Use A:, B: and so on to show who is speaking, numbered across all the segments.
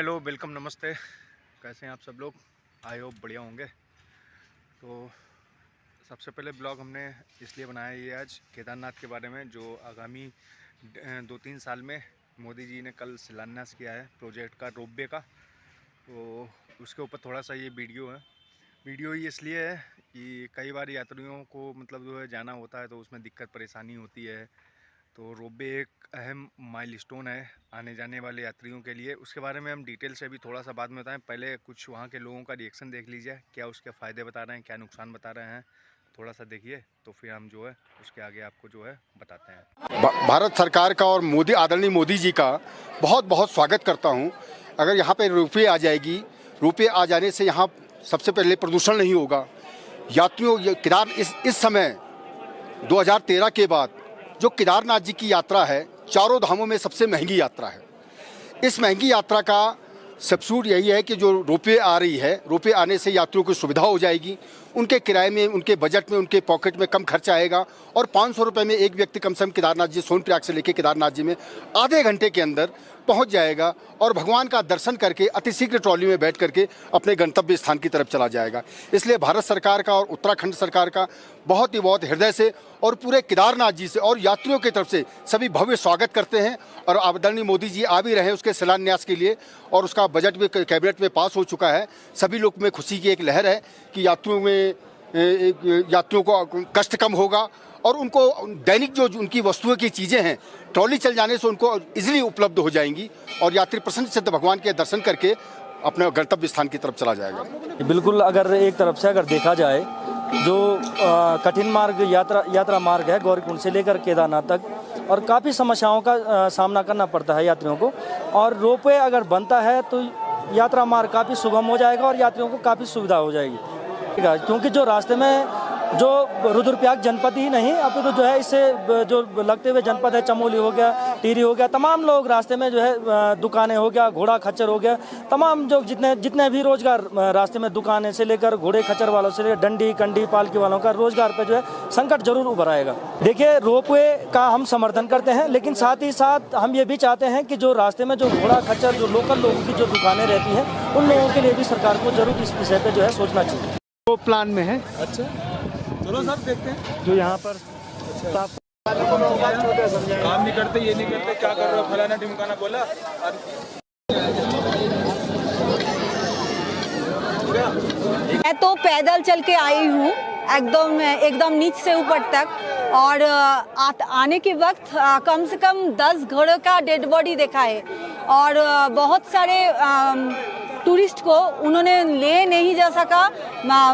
A: Hello, welcome, नमस्ते। कैसे हैं आप सब लोग? आई होप बढ़िया होंगे। तो सबसे पहले ब्लॉग हमने इसलिए बनाया ये आज केदारनाथ के बारे में, जो आगामी 2-3 साल में मोदी जी ने कल शिलान्यास किया है प्रोजेक्ट का, रोपवे का। तो उसके ऊपर थोड़ा सा ये वीडियो है। वीडियो ये इसलिए है कि कई बार यात्रियों को मतलब जो है जाना होता है तो उसमें दिक्कत परेशानी होती है। तो रोपवे एक अहम माइलस्टोन है आने जाने वाले यात्रियों के लिए। उसके बारे में हम डिटेल से अभी थोड़ा सा बाद में बताएं। पहले कुछ वहाँ के लोगों का रिएक्शन देख लीजिए, क्या उसके फ़ायदे बता रहे हैं, क्या नुकसान बता रहे हैं। थोड़ा सा देखिए, तो फिर हम जो है उसके आगे आपको जो है बताते हैं।
B: भारत सरकार का और मोदी, आदरणीय मोदी जी का बहुत बहुत स्वागत करता हूं। अगर यहाँ पे रोपवे आ जाएगी, रोपवे आ जाने से यहाँ सबसे पहले प्रदूषण नहीं होगा। यात्रियों इस समय 2013 के बाद जो केदारनाथ जी की यात्रा है, चारों धामों में सबसे महंगी यात्रा है। इस महंगी यात्रा का सब्सिट्यूट यही है कि जो रोपवे आ रही है, रोपवे आने से यात्रियों को सुविधा हो जाएगी। उनके किराए में, उनके बजट में, उनके पॉकेट में कम खर्चा आएगा और 500 रुपये में एक व्यक्ति कम से कम केदारनाथ जी, सोनप्रयाग से लेकर केदारनाथ जी में आधे घंटे के अंदर पहुंच जाएगा और भगवान का दर्शन करके अतिशीघ्र ट्रॉली में बैठ करके अपने गंतव्य स्थान की तरफ चला जाएगा। इसलिए भारत सरकार का और उत्तराखंड सरकार का बहुत हृदय से और पूरे केदारनाथ जी से और यात्रियों की तरफ से सभी भव्य स्वागत करते हैं। और आदरणीय मोदी जी आ भी रहे हैं उसके शिलान्यास के लिए, और उसका बजट भी कैबिनेट में पास हो चुका है। सभी लोग में खुशी की एक लहर है कि यात्रियों को कष्ट कम होगा और उनको दैनिक जो उनकी वस्तुओं की चीज़ें हैं, ट्रॉली चल जाने से उनको इजीली उपलब्ध हो जाएंगी और यात्री प्रसन्न चित्त भगवान के दर्शन करके अपने गंतव्य स्थान की तरफ चला जाएगा।
C: बिल्कुल, अगर एक तरफ से अगर देखा जाए, जो कठिन मार्ग यात्रा मार्ग है गौरीकुंड से लेकर केदारनाथ तक, और काफ़ी समस्याओं का सामना करना पड़ता है यात्रियों को। और रोपवे अगर बनता है तो यात्रा मार्ग काफ़ी सुगम हो जाएगा और यात्रियों को काफ़ी सुविधा हो जाएगी। क्योंकि जो रास्ते में जो रुद्रप्रयाग जनपद ही नहीं, अब तो जो है इससे जो लगते हुए जनपद है, चमोली हो गया, टिहरी हो गया, तमाम लोग रास्ते में जो है दुकानें हो गया, घोड़ा खच्चर हो गया, तमाम जो जितने भी रोजगार रास्ते में दुकानें से लेकर घोड़े खच्चर वालों से लेकर डंडी कंडी पालकी वालों का रोजगार पे जो है संकट जरूर उभर आएगा। देखिए, रोपवे का हम समर्थन करते हैं, लेकिन साथ ही साथ हम ये भी चाहते हैं कि जो रास्ते में जो घोड़ा खच्चर, जो लोकल लोगों की जो दुकानें रहती हैं, उन लोगों के लिए भी सरकार को जरूर इस विषय पर जो है सोचना चाहिए।
D: तो प्लान में है।
C: अच्छा, चलो सर देखते हैं। जो यहाँ पर
D: काम नहीं करते, ये नहीं करते, क्या कर रहे हो, फलाना ढिमकाना बोला।
E: मैं तो पैदल चल के आई हूँ एकदम नीचे से ऊपर तक, और आने के वक्त कम से कम 10 घोड़ों का डेड बॉडी देखा है और बहुत सारे टूरिस्ट को उन्होंने ले नहीं जा सका,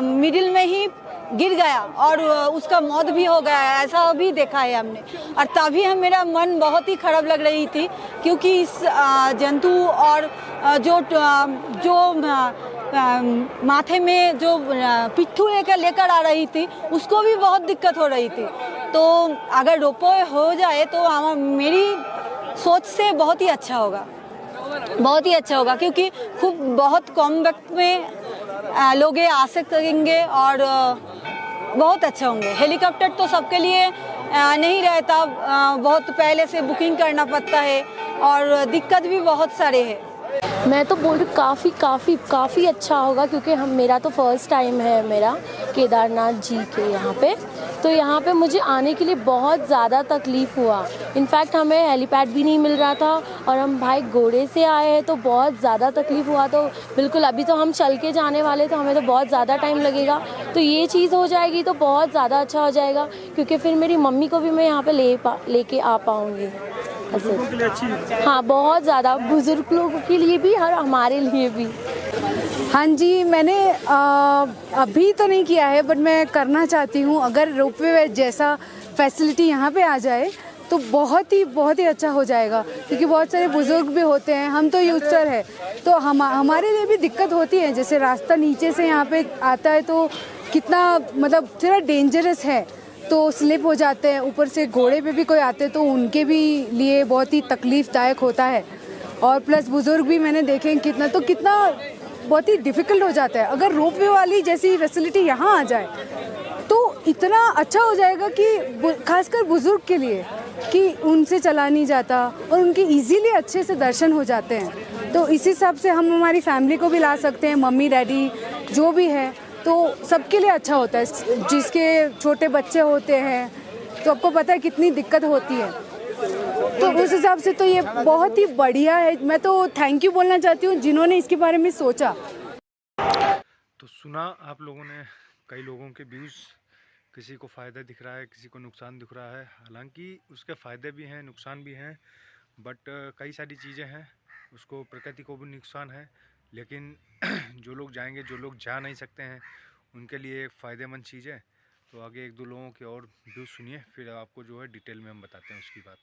E: मिडिल में ही गिर गया और उसका मौत भी हो गया, ऐसा भी देखा है हमने। और तभी मेरा मन बहुत ही खराब लग रही थी, क्योंकि इस जंतु और जो माथे में जो पिट्ठू लेकर आ रही थी, उसको भी बहुत दिक्कत हो रही थी। तो अगर रोपवे हो जाए तो मेरी सोच से बहुत ही अच्छा होगा, बहुत ही अच्छा होगा, क्योंकि बहुत कम वक्त में लोग आ सकेंगे और बहुत अच्छा होंगे। हेलीकॉप्टर तो सबके लिए नहीं रहता, बहुत पहले से बुकिंग करना पड़ता है और दिक्कत भी बहुत सारे हैं।
F: मैं तो बोल रही काफ़ी अच्छा होगा, क्योंकि मेरा तो फर्स्ट टाइम है मेरा केदारनाथ जी के यहाँ पे। तो यहाँ पे मुझे आने के लिए बहुत ज़्यादा तकलीफ़ हुआ। इनफैक्ट हमें हेलीपैड भी नहीं मिल रहा था और हम भाई घोड़े से आए हैं, तो बहुत ज़्यादा तकलीफ़ हुआ। तो बिल्कुल, अभी तो हम चल के जाने वाले, तो हमें तो बहुत ज़्यादा टाइम लगेगा। तो ये चीज़ हो जाएगी तो बहुत ज़्यादा अच्छा हो जाएगा, क्योंकि फिर मेरी मम्मी को भी मैं यहाँ पे लेके आ पाऊँगी। हाँ, बहुत ज़्यादा, बुज़ुर्ग लोगों के लिए भी और हमारे लिए भी।
G: हाँ जी, मैंने अभी तो नहीं किया है, बट मैं करना चाहती हूँ। अगर रोपवे जैसा फैसिलिटी यहाँ पे आ जाए तो बहुत ही अच्छा हो जाएगा, क्योंकि बहुत सारे बुजुर्ग भी होते हैं, हम तो यूजर है, तो हमारे लिए भी दिक्कत होती है। जैसे रास्ता नीचे से यहाँ पे आता है तो कितना मतलब थोड़ा डेंजरस है, तो स्लिप हो जाते हैं। ऊपर से घोड़े पे भी कोई आते तो उनके भी लिए बहुत ही तकलीफ़दायक होता है। और प्लस बुज़ुर्ग भी मैंने देखे कितना बहुत ही डिफ़िकल्ट हो जाता है। अगर रोपवे वाली जैसी फैसिलिटी यहाँ आ जाए तो इतना अच्छा हो जाएगा कि खासकर बुज़ुर्ग के लिए, कि उनसे चला नहीं जाता और उनके इजीली अच्छे से दर्शन हो जाते हैं। तो इस हिसाब से हम हमारी फैमिली को भी ला सकते हैं, मम्मी डैडी जो भी है, तो सबके लिए अच्छा होता है। जिसके छोटे बच्चे होते हैं तो आपको पता है कितनी दिक्कत होती है, तो उस हिसाब से तो ये बहुत ही बढ़िया है। मैं तो थैंक यू बोलना चाहती हूँ जिन्होंने इसके बारे में सोचा।
A: तो सुना आप लोगों ने कई लोगों के व्यूज़, किसी को फ़ायदा दिख रहा है, किसी को नुकसान दिख रहा है। हालांकि उसके फ़ायदे भी हैं, नुकसान भी हैं, बट कई सारी चीज़ें हैं, उसको प्रकृति को भी नुकसान है। लेकिन जो लोग जाएंगे, जो लोग जा नहीं सकते हैं, उनके लिए एक फ़ायदेमंद चीज़ है। तो आगे एक दो लोगों के और व्यूज़ सुनिए, फिर आपको जो है डिटेल में हम बताते हैं उसकी बात।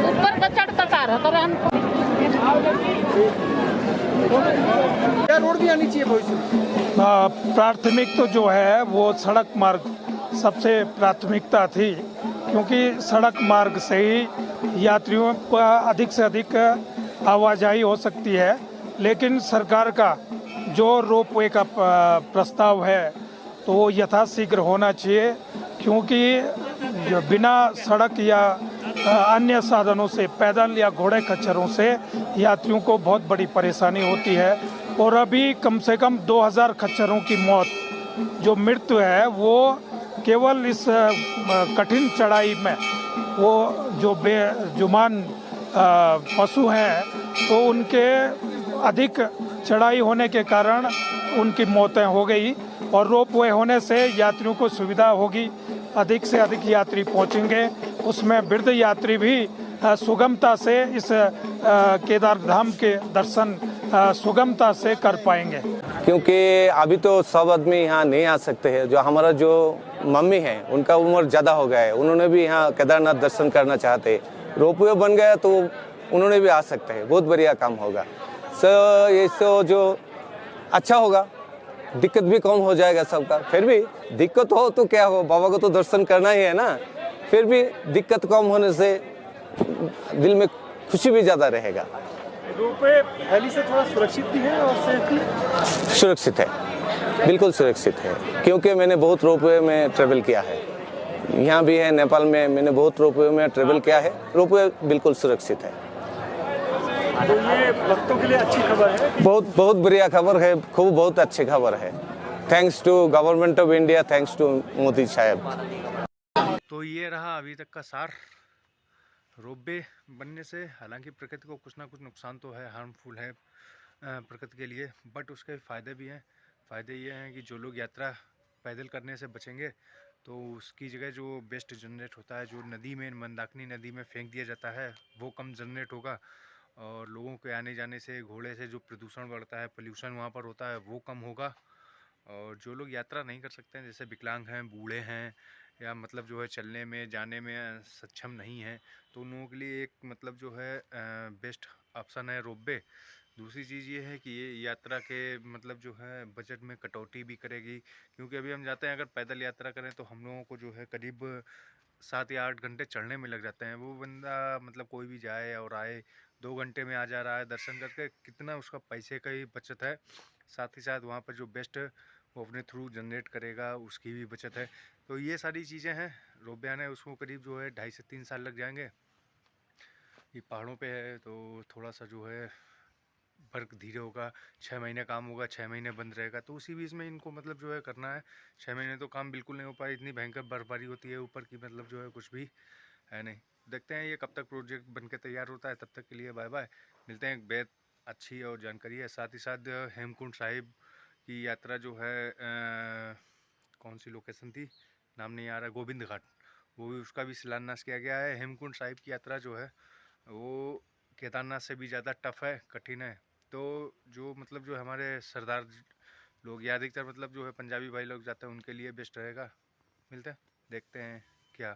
H: ऊपर का चढ़ता कार
B: क्या रोड भी आनी चाहिए भविष्य में?
I: प्राथमिक तो जो है वो सड़क मार्ग सबसे प्राथमिकता थी, क्योंकि सड़क मार्ग से ही यात्रियों का अधिक से अधिक आवाजाही हो सकती है। लेकिन सरकार का जो रोपवे का प्रस्ताव है तो वो यथाशीघ्र होना चाहिए, क्योंकि जो बिना सड़क या अन्य साधनों से, पैदल या घोड़े खच्चरों से यात्रियों को बहुत बड़ी परेशानी होती है। और अभी कम से कम 2000 खच्चरों की मौत, जो मृत्यु है वो केवल इस कठिन चढ़ाई में, वो जो बेजुबान पशु हैं तो उनके अधिक चढ़ाई होने के कारण उनकी मौतें हो गई। और रोपवे होने से यात्रियों को सुविधा होगी, अधिक से अधिक यात्री पहुंचेंगे, उसमें वृद्ध यात्री भी सुगमता से इस केदार धाम के दर्शन सुगमता से कर पाएंगे।
J: क्योंकि अभी तो सब आदमी यहाँ नहीं आ सकते हैं। जो हमारा जो मम्मी है उनका उम्र ज़्यादा हो गया है, उन्होंने भी यहाँ केदारनाथ दर्शन करना चाहते हैं। रोपवे बन गया तो उन्होंने भी आ सकते हैं, बहुत बढ़िया काम होगा। ये जो अच्छा होगा, दिक्कत भी कम हो जाएगा सबका। फिर भी दिक्कत हो तो क्या हो, बाबा को तो दर्शन करना ही है ना। फिर भी दिक्कत कम होने से दिल में खुशी भी ज़्यादा रहेगा।
I: रोपवे पहले से थोड़ा सुरक्षित भी है और सेफ्टी
J: सुरक्षित है, बिल्कुल सुरक्षित है, क्योंकि मैंने बहुत रोपवे में ट्रेवल किया है। यहाँ भी है, नेपाल में मैंने बहुत रोपवे में ट्रेवल किया है। रोपवे बिल्कुल सुरक्षित है।
I: तो ये भक्तों के लिए अच्छी खबर है।
J: बहुत बहुत बढ़िया खबर है, खूब बहुत अच्छी खबर है। Thanks to government of India, thanks to Modi साहब।
A: तो ये रहा अभी तक का सार रोपवे बनने से। हालांकि प्रकृति को कुछ ना कुछ नुकसान तो है, हार्मफुल है प्रकृति के लिए, बट उसके फ़ायदे भी हैं। फ़ायदे ये हैं कि जो लोग यात्रा पैदल करने से बचेंगे तो उसकी जगह जो वेस्ट जनरेट होता है, जो नदी में, मंदाकिनी नदी में फेंक दिया जाता है, वो कम जनरेट होगा। और लोगों के आने जाने से, घोड़े से जो प्रदूषण बढ़ता है, पोल्यूशन वहाँ पर होता है, वो कम होगा। और जो लोग यात्रा नहीं कर सकते हैं, जैसे विकलांग हैं, बूढ़े हैं, या मतलब जो है चलने में, जाने में सक्षम नहीं है, तो उन लोगों के लिए एक मतलब जो है बेस्ट ऑप्शन है रोपवे। दूसरी चीज़ ये है कि ये यात्रा के मतलब जो है बजट में कटौती भी करेगी, क्योंकि अभी हम जाते हैं अगर पैदल यात्रा करें तो हम लोगों को जो है करीब 7 या 8 घंटे चढ़ने में लग जाते हैं। वो बंदा मतलब कोई भी जाए और आए 2 घंटे में आ जा रहा है दर्शन करके, कितना उसका पैसे का ही बचत है। साथ ही साथ वहाँ पर जो बेस्ट वो अपने थ्रू जनरेट करेगा, उसकी भी बचत है। तो ये सारी चीज़ें हैं। रोपवे आने उसको करीब जो है 2.5 से 3 साल लग जाएंगे। ये पहाड़ों पे है तो थोड़ा सा जो है वर्क धीरे होगा। 6 महीने काम होगा, 6 महीने बंद रहेगा, तो उसी बीच में इनको मतलब जो है करना है। 6 महीने तो काम बिल्कुल नहीं हो पाए, इतनी भयंकर बर्फबारी होती है ऊपर की, मतलब जो है कुछ भी है नहीं। देखते हैं ये कब तक प्रोजेक्ट बन के तैयार होता है। तब तक के लिए बाय बाय, मिलते हैं। एक बेहद अच्छी और जानकारी है। साथ ही साथ हेमकुंड साहिब की यात्रा जो है कौन सी लोकेशन थी, नाम नहीं आ रहा, गोविंद घाट, वो भी, उसका भी शिलान्यास किया गया है। हेमकुंड साहिब की यात्रा जो है वो केदारनाथ से भी ज़्यादा टफ है, कठिन है। तो जो मतलब जो हमारे सरदार लोग या अधिकतर मतलब जो है पंजाबी भाई लोग जाते हैं, उनके लिए बेस्ट रहेगा। मिलते हैं, देखते हैं क्या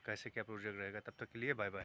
A: कैसे क्या प्रोजेक्ट रहेगा। तब तक के लिए बाय बाय।